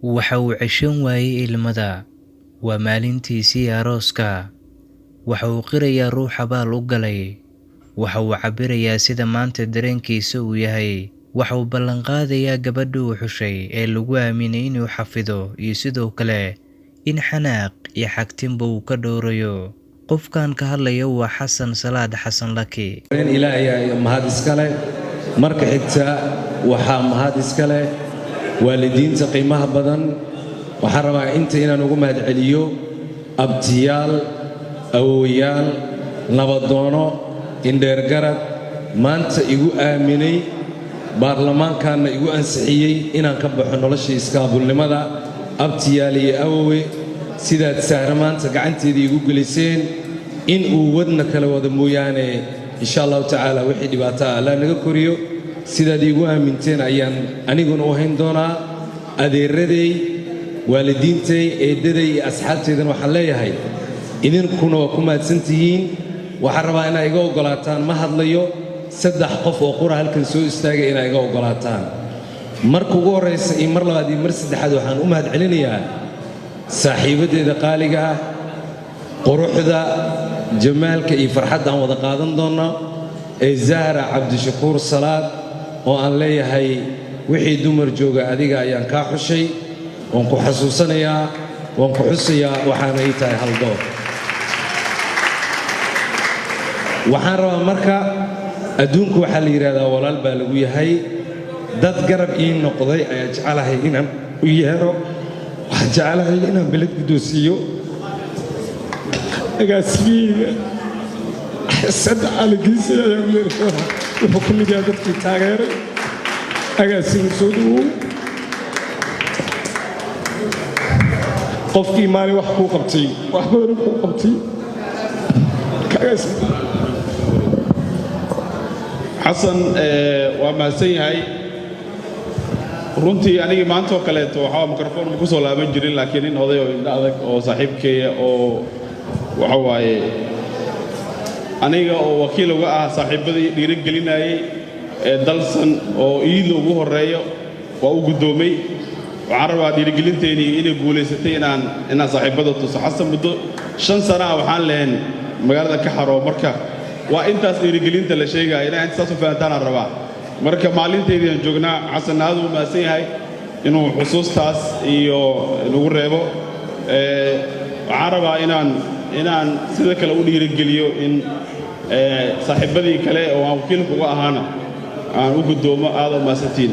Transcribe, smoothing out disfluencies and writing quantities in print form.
waxa uu ceshan waayay ilmada. Waa maalintiisii arooska. Waxa uu qirayaa ruuxa baal u galay. Waxa uu cabirayaa sida maanta dareenkiisa uu yahay. Waxa uu ballan qaadayaa gabadha uu xushay ee lagu aaminay inuu xafido iyo sidoo kale in xanaaq iyo xagtinba uu ka dhowrayo. qofkan ka hadlaya waa Xasan Salaad Xasan Laki. Ilaahay mahad iskale marka xigta waxa mahad iskale waalidiinta qiimaha badan waxa rabaa inta inaan ugu mahad celiyo abtiyaal awooyaal nabadoono indheer garad maanta igu aaminay baarlamaankaana igu ansixiyay inaan ka baxo nolosha iskaabulnimada abtiyaal iyo awoowe sidaad saarmaanta gacanteedii igu geliseen in uu wadna kala wada mooyaane insha Allah taala wixii dhibaato la naga koriyo sidaad igu aaminteen ayaan aniguna u hayn doonaa adeeraday waalidiintay eedaday iyo asxaabteedan waxaan leeyahay idinkuna waa ku mahadsantihiin waxaan rabaa inaa iga ogolaataan ma hadlayo saddex qof oo qura halkan soo istaagay inaa iga ogolaataan marka ugu horeysa iyo mar labaad iyo mar saddexaad waxaan u mahad celinayaa saaxiibadeeda qaaliga ah quruxda jamaalka iyo farxadda aan wada qaadan doona ee Zahra Cabdishakuur Salaad oo aan leeyahay wixii dumar jooga adiga ayaan ka xushay waan ku xasuusanayaa waan ku xusayaa waxaan ay tahay hal door waxaan rabaa marka adduunku waxa la yiraahdaa walaal baa lagu yahay dad garab ii noqday ayaa jecelahay inaan u yeero waxaan jecelahay inaan bilad gudoosiyo agaasiga sad aligiisa ayaa leeyahay wuxuu ku mid yahay dadkii taageeray agaasiga soo dhawow qofkii maalin wax ku qabtay wax badan ku qabtay xasan waa maasan yahay runtii anigi maanta oo kale waxa mikrofon ku soo laaban jirin laakiin in oday oo indha adag oo saaxiibkeeya oo waxa waaye aniga oo wakiil uga ah saaxiibadii dhiirigelinayay ee dalsan oo iid ugu horeeyo waa u gudoomay waxaan rabaa dhiirigelinteeni inay guuleysatay inaan saaxiibada tuso xasan muddo 5 sano waxaan leen magaalada ka xaro marka waa intaas dhiirigelinta la sheegay inay intaas u fahantaan rabaa marka maalinteedii aan joognaa xasan aad u maasan yahay inuu xusuustaas iyo lagu reebo waxaan rabaa inaan sida kale u dhiirigeliyo in saaxiibadii kale oo aan wakiilka uga ahaana aan u gudoomo aad u maasantiin